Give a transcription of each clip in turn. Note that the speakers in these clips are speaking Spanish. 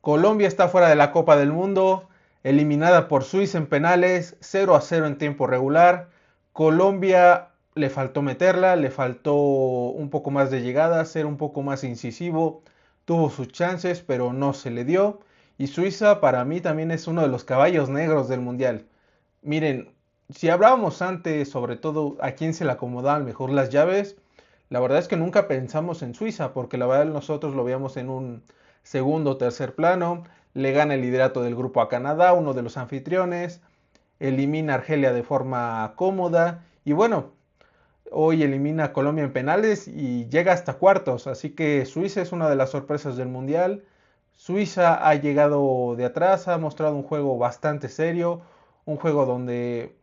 Colombia está fuera de la Copa del Mundo, eliminada por Suiza en penales, 0-0 en tiempo regular. Colombia le faltó meterla, le faltó un poco más de llegada, ser un poco más incisivo. Tuvo sus chances, pero no se le dio. Y Suiza para mí también es uno de los caballos negros del Mundial. Miren, si hablábamos antes sobre todo a quién se le acomodaban mejor las llaves, la verdad es que nunca pensamos en Suiza, porque la verdad nosotros lo veíamos en un segundo o tercer plano. Le gana el liderato del grupo a Canadá, uno de los anfitriones, elimina a Argelia de forma cómoda y bueno, hoy elimina a Colombia en penales y llega hasta cuartos, así que Suiza es una de las sorpresas del Mundial. Suiza ha llegado de atrás, ha mostrado un juego bastante serio, un juego donde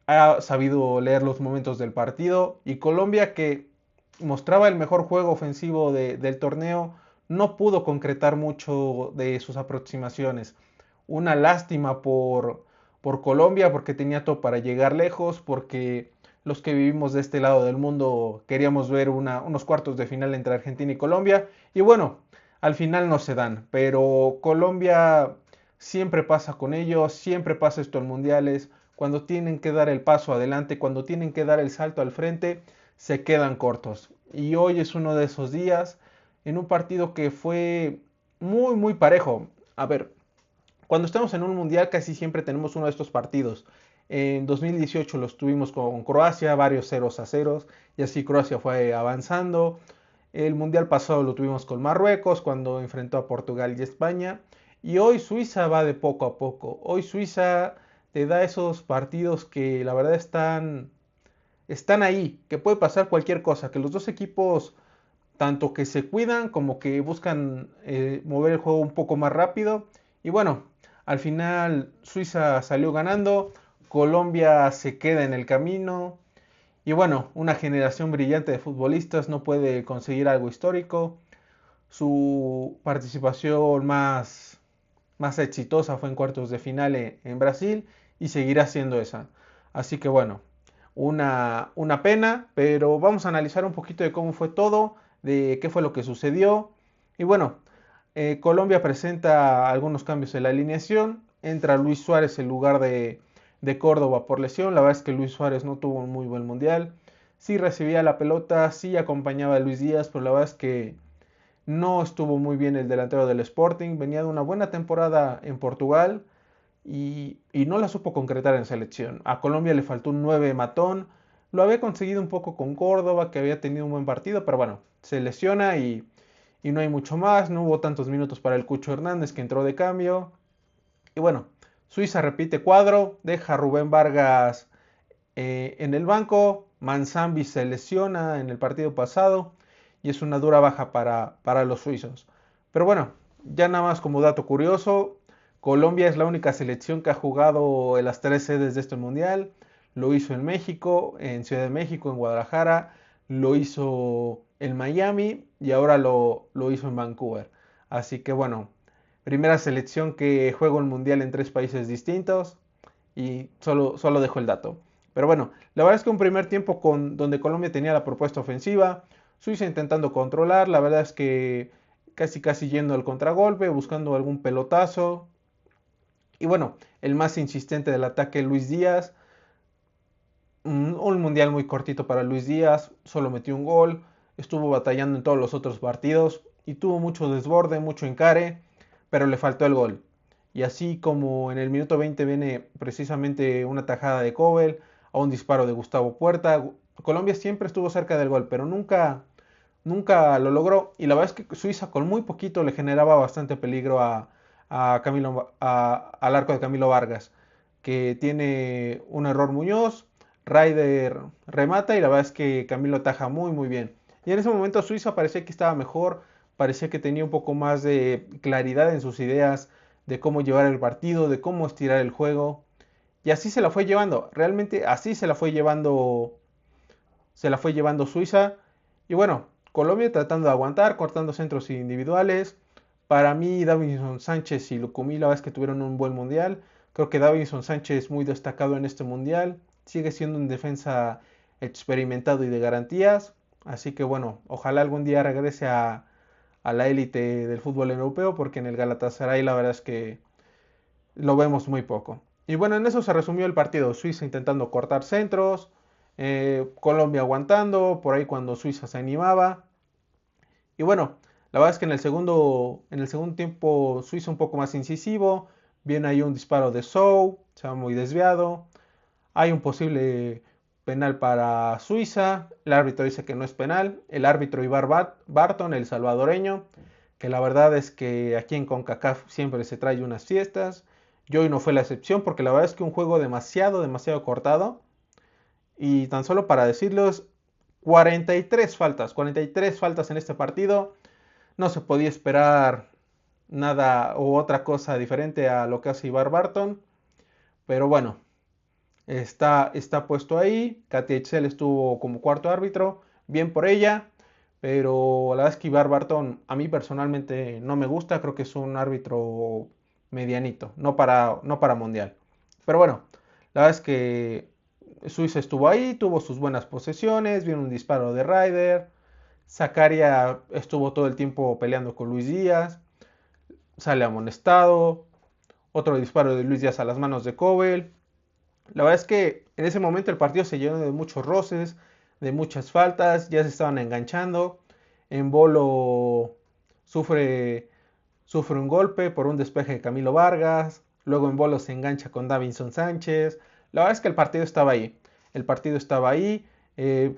ha sabido leer los momentos del partido y Colombia que mostraba el mejor juego ofensivo del torneo no pudo concretar mucho de sus aproximaciones. Una lástima por Colombia porque tenía todo para llegar lejos, porque los que vivimos de este lado del mundo queríamos ver unos cuartos de final entre Argentina y Colombia y bueno, al final no se dan, pero Colombia siempre pasa con ellos, siempre pasa esto en mundiales, cuando tienen que dar el paso adelante, cuando tienen que dar el salto al frente, se quedan cortos. Y hoy es uno de esos días en un partido que fue muy parejo. A ver, cuando estamos en un mundial casi siempre tenemos uno de estos partidos. En 2018 los tuvimos con Croacia, varios 0-0 y así Croacia fue avanzando. El mundial pasado lo tuvimos con Marruecos cuando enfrentó a Portugal y España. Y hoy Suiza va de poco a poco. Hoy Suiza te da esos partidos que la verdad están ahí, que puede pasar cualquier cosa, que los dos equipos tanto que se cuidan como que buscan mover el juego un poco más rápido. Y bueno, al final Suiza salió ganando, Colombia se queda en el camino. Y bueno, una generación brillante de futbolistas no puede conseguir algo histórico. Su participación más exitosa fue en cuartos de final en Brasil y seguirá siendo esa. Así que bueno, una pena, pero vamos a analizar un poquito de cómo fue todo, de qué fue lo que sucedió. Y bueno, Colombia presenta algunos cambios en la alineación. Entra Luis Suárez en lugar de Córdoba por lesión. La verdad es que Luis Suárez no tuvo un muy buen mundial. Sí recibía la pelota, sí acompañaba a Luis Díaz, pero la verdad es que no estuvo muy bien el delantero del Sporting. Venía de una buena temporada en Portugal y no la supo concretar en selección. A Colombia le faltó un 9 matón. Lo había conseguido un poco con Córdoba, que había tenido un buen partido, pero bueno, se lesiona y no hay mucho más. No hubo tantos minutos para el Cucho Hernández que entró de cambio. Y bueno, Suiza repite cuadro, deja a Rubén Vargas en el banco. Manzambi se lesiona en el partido pasado y es una dura baja para los suizos. Pero bueno, ya nada más como dato curioso, Colombia es la única selección que ha jugado en las tres sedes de este mundial. Lo hizo en México, en Ciudad de México, en Guadalajara, lo hizo en Miami y ahora lo hizo en Vancouver. Así que bueno, primera selección que juega un mundial en tres países distintos y solo dejo el dato. Pero bueno, la verdad es que un primer tiempo donde Colombia tenía la propuesta ofensiva, Suiza intentando controlar, la verdad es que casi yendo al contragolpe, buscando algún pelotazo. Y bueno, el más insistente del ataque, Luis Díaz, un mundial muy cortito para Luis Díaz, solo metió un gol, estuvo batallando en todos los otros partidos y tuvo mucho desborde, mucho encare, pero le faltó el gol. Y así como en el minuto 20 viene precisamente una tajada de Kobel a un disparo de Gustavo Puerta, Colombia siempre estuvo cerca del gol, pero nunca lo logró. Y la verdad es que Suiza con muy poquito le generaba bastante peligro al arco de Camilo Vargas, que tiene un error Muñoz, Ryder remata y la verdad es que Camilo ataja muy bien. Y en ese momento Suiza parecía que estaba mejor, parecía que tenía un poco más de claridad en sus ideas, de cómo llevar el partido, de cómo estirar el juego. Y así se la fue llevando, realmente así se la fue llevando Suiza. Y bueno, Colombia tratando de aguantar, cortando centros individuales. Para mí, Davinson Sánchez y Lucumí, la verdad es que tuvieron un buen mundial. Creo que Davinson Sánchez muy destacado en este mundial. Sigue siendo un defensa experimentado y de garantías. Así que bueno, ojalá algún día regrese a la élite del fútbol europeo, porque en el Galatasaray la verdad es que lo vemos muy poco. Y bueno, en eso se resumió el partido. Suiza intentando cortar centros, Colombia aguantando, por ahí cuando Suiza se animaba. Y bueno, la verdad es que en el segundo tiempo Suiza un poco más incisivo, viene ahí un disparo de Sou, se va muy desviado, hay un posible penal para Suiza, el árbitro dice que no es penal, el árbitro Ibar Barton, el salvadoreño, que la verdad es que aquí en CONCACAF siempre se trae unas fiestas, y hoy no fue la excepción porque la verdad es que un juego demasiado, demasiado cortado, y tan solo para decirlos, 43 faltas en este partido, no se podía esperar nada u otra cosa diferente a lo que hace Ibar Barton, pero bueno, está puesto ahí. Katia Itzel estuvo como cuarto árbitro, bien por ella, pero la verdad es que Ibar Barton a mí personalmente no me gusta, creo que es un árbitro medianito, no para mundial. Pero bueno, la verdad es que Suiza estuvo ahí, tuvo sus buenas posesiones, vino un disparo de Ryder, Zakaria estuvo todo el tiempo peleando con Luis Díaz, sale amonestado, otro disparo de Luis Díaz a las manos de Kobel. La verdad es que en ese momento el partido se llenó de muchos roces, de muchas faltas, ya se estaban enganchando. En Bolo sufre, sufre un golpe por un despeje de Camilo Vargas, luego en Bolo se engancha con Davinson Sánchez. La verdad es que el partido estaba ahí. El partido estaba ahí.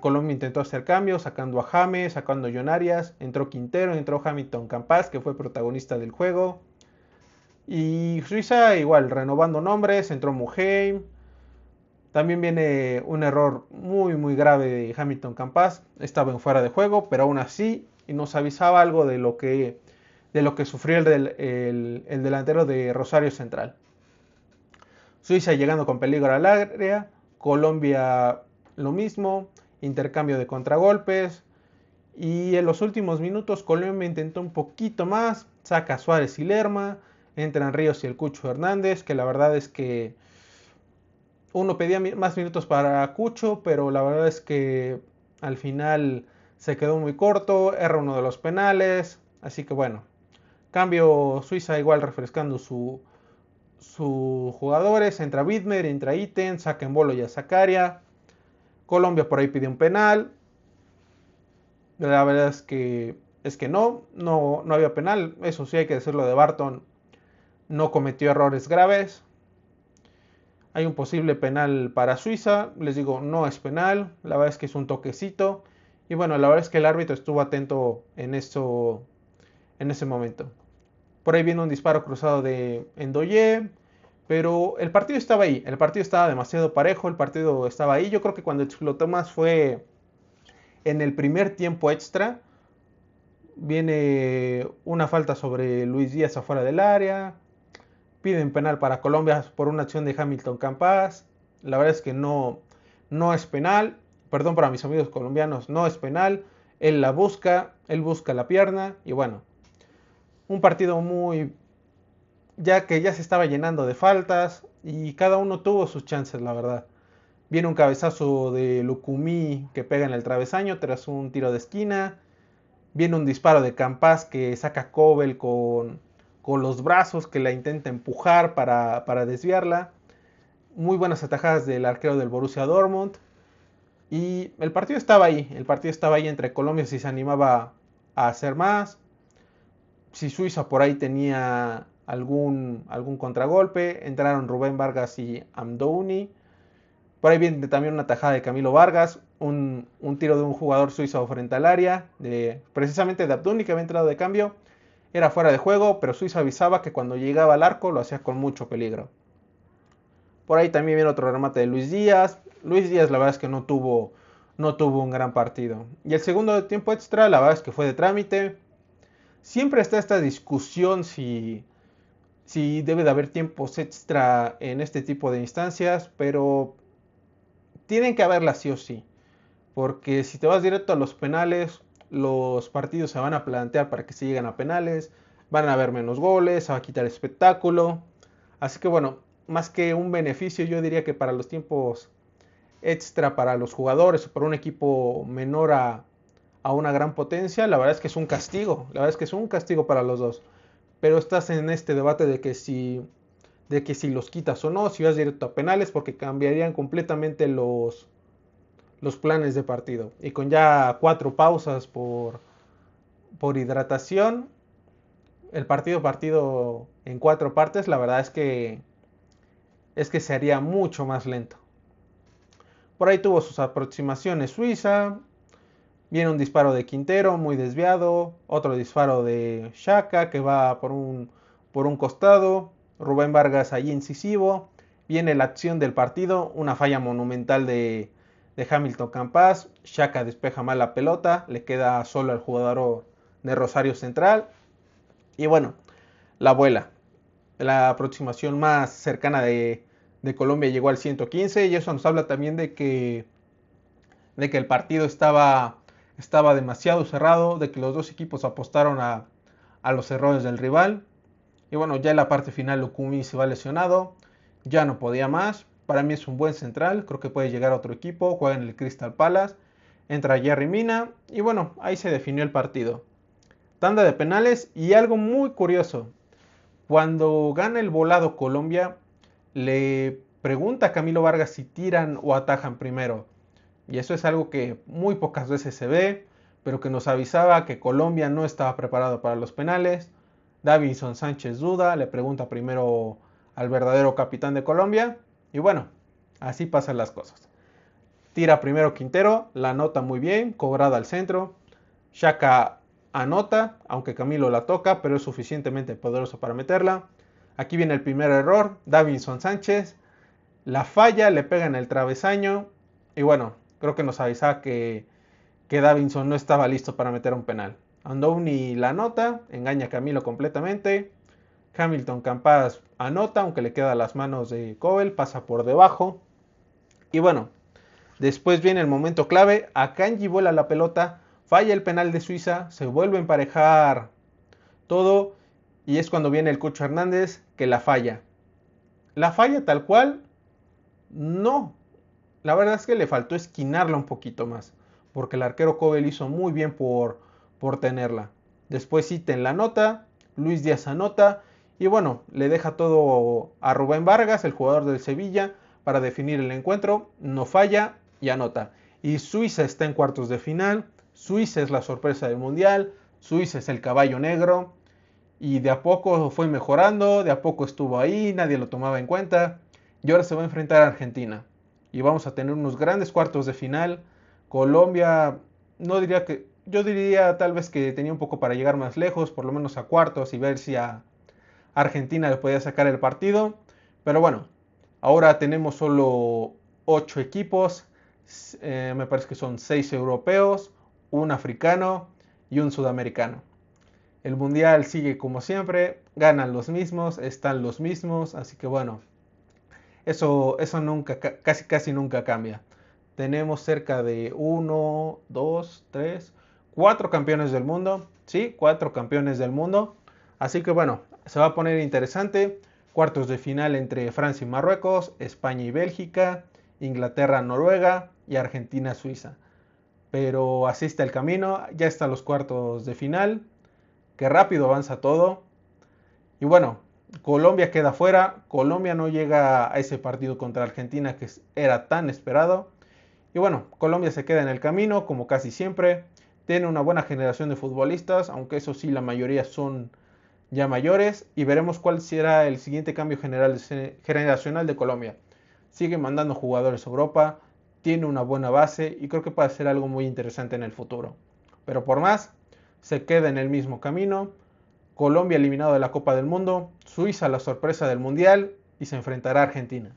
Colombia intentó hacer cambios, sacando a James, sacando a John Arias, entró Quintero, entró Hamilton Campas, que fue protagonista del juego. Y Suiza igual, renovando nombres, entró Muheim, también viene un error muy muy grave de Hamilton Campas. Estaba en fuera de juego, pero aún así y nos avisaba algo de lo que sufrió el delantero de Rosario Central. Suiza llegando con peligro al área, Colombia lo mismo, intercambio de contragolpes. Y en los últimos minutos Colombia intentó un poquito más, saca a Suárez y Lerma, entran Ríos y el Cucho Hernández, que la verdad es que uno pedía más minutos para Cucho, pero la verdad es que al final se quedó muy corto, erra uno de los penales, así que bueno, cambio Suiza igual refrescando sus jugadores, entra Widmer, entra Iten, saca en Bolo y a Zakaria, Colombia por ahí pide un penal, la verdad es que no había penal, eso sí hay que decirlo de Barton, no cometió errores graves. Hay un posible penal para Suiza, les digo, no es penal, la verdad es que es un toquecito. Y bueno, la verdad es que el árbitro estuvo atento en ese momento. Por ahí viene un disparo cruzado de Endoye, pero el partido estaba ahí, el partido estaba demasiado parejo, el partido estaba ahí. Yo creo que cuando explotó más fue en el primer tiempo extra. Viene una falta sobre Luis Díaz afuera del área, piden penal para Colombia por una acción de Hamilton Campas. La verdad es que no es penal. Perdón para mis amigos colombianos, no es penal. Él busca la pierna y bueno, un partido muy ya que ya se estaba llenando de faltas y cada uno tuvo sus chances, la verdad. Viene un cabezazo de Lucumí que pega en el travesaño tras un tiro de esquina. Viene un disparo de Campas que saca a Kobel con los brazos que la intenta empujar para desviarla. Muy buenas atajadas del arquero del Borussia Dortmund. Y el partido estaba ahí entre Colombia si se animaba a hacer más, si Suiza por ahí tenía algún contragolpe, entraron Rubén Vargas y Amdouni. Por ahí viene también una tajada de Camilo Vargas, un tiro de un jugador suizo frente al área, precisamente de Abduni que había entrado de cambio. Era fuera de juego, pero Suiza avisaba que cuando llegaba al arco lo hacía con mucho peligro. Por ahí también viene otro remate de Luis Díaz. Luis Díaz la verdad es que no tuvo un gran partido. Y el segundo tiempo extra la verdad es que fue de trámite. Siempre está esta discusión si debe de haber tiempos extra en este tipo de instancias, pero tienen que haberlas sí o sí. Porque si te vas directo a los penales, los partidos se van a plantear para que se lleguen a penales, van a haber menos goles, se va a quitar espectáculo. Así que bueno, más que un beneficio, yo diría que para los tiempos extra para los jugadores o para un equipo menor a una gran potencia, la verdad es que es un castigo, la verdad es que es un castigo para los dos. Pero estás en este debate de que si los quitas o no, si vas directo a penales, porque cambiarían completamente los planes de partido. Y con ya 4 pausas por hidratación, el partido en 4 partes, la verdad es que se haría mucho más lento. Por ahí tuvo sus aproximaciones Suiza, viene un disparo de Quintero muy desviado, otro disparo de Xhaka que va por un costado, Rubén Vargas ahí incisivo, viene la acción del partido, una falla monumental de Hamilton Campas, Xhaka despeja mal la pelota, le queda solo al jugador de Rosario Central y bueno, la vuela. La aproximación más cercana de Colombia llegó al 115 y eso nos habla también de que el partido estaba demasiado cerrado, de que los dos equipos apostaron a los errores del rival. Y bueno, ya en la parte final Lukumi se va lesionado, ya no podía más. Para mí es un buen central, creo que puede llegar a otro equipo, juega en el Crystal Palace. Entra Jerry Mina y bueno, ahí se definió el partido. Tanda de penales y algo muy curioso. Cuando gana el volado Colombia, le pregunta a Camilo Vargas si tiran o atajan primero. Y eso es algo que muy pocas veces se ve, pero que nos avisaba que Colombia no estaba preparado para los penales. Davinson Sánchez duda, le pregunta primero al verdadero capitán de Colombia. Y bueno, así pasan las cosas. Tira primero Quintero, la anota muy bien, cobrada al centro. Xhaka anota, aunque Camilo la toca, pero es suficientemente poderoso para meterla. Aquí viene el primer error, Davinson Sánchez la falla, le pega en el travesaño y bueno, creo que nos avisaba que Davinson no estaba listo para meter un penal. Andoni la anota, engaña a Camilo completamente. Hamilton Campas anota, aunque le queda a las manos de Cobel, pasa por debajo. Y bueno, después viene el momento clave, Akanji vuela la pelota, falla el penal de Suiza, se vuelve a emparejar todo y es cuando viene el Cucho Hernández que la falla. La falla tal cual, no. La verdad es que le faltó esquinarla un poquito más, porque el arquero Cobel hizo muy bien por tenerla. Después Iten la anota, Luis Díaz anota y bueno, le deja todo a Rubén Vargas, el jugador del Sevilla, para definir el encuentro. No falla y anota. Y Suiza está en cuartos de final. Suiza es la sorpresa del mundial. Suiza es el caballo negro. Y de a poco fue mejorando, de a poco estuvo ahí, nadie lo tomaba en cuenta. Y ahora se va a enfrentar a Argentina. Y vamos a tener unos grandes cuartos de final. Colombia, no diría que, yo diría tal vez que tenía un poco para llegar más lejos, por lo menos a cuartos y ver si a Argentina le podía sacar el partido. Pero bueno, ahora tenemos solo 8 equipos. Me parece que son 6 europeos, un africano y un sudamericano. El mundial sigue como siempre, ganan los mismos, están los mismos, así que bueno, eso nunca, casi nunca cambia. Tenemos cerca de 1, 2, 3, 4 campeones del mundo, ¿sí? 4 campeones del mundo. Así que bueno, se va a poner interesante. Cuartos de final entre Francia y Marruecos, España y Bélgica, Inglaterra, Noruega y Argentina, Suiza. Pero así está el camino, ya están los cuartos de final. Que rápido avanza todo. Y bueno, Colombia queda fuera. Colombia no llega a ese partido contra Argentina que era tan esperado. Y bueno, Colombia se queda en el camino, como casi siempre. Tiene una buena generación de futbolistas, aunque eso sí, la mayoría son ya mayores. Y veremos cuál será el siguiente cambio generacional de Colombia. Sigue mandando jugadores a Europa, tiene una buena base y creo que puede ser algo muy interesante en el futuro. Pero por más, se queda en el mismo camino. Colombia eliminado de la Copa del Mundo, Suiza la sorpresa del Mundial y se enfrentará a Argentina.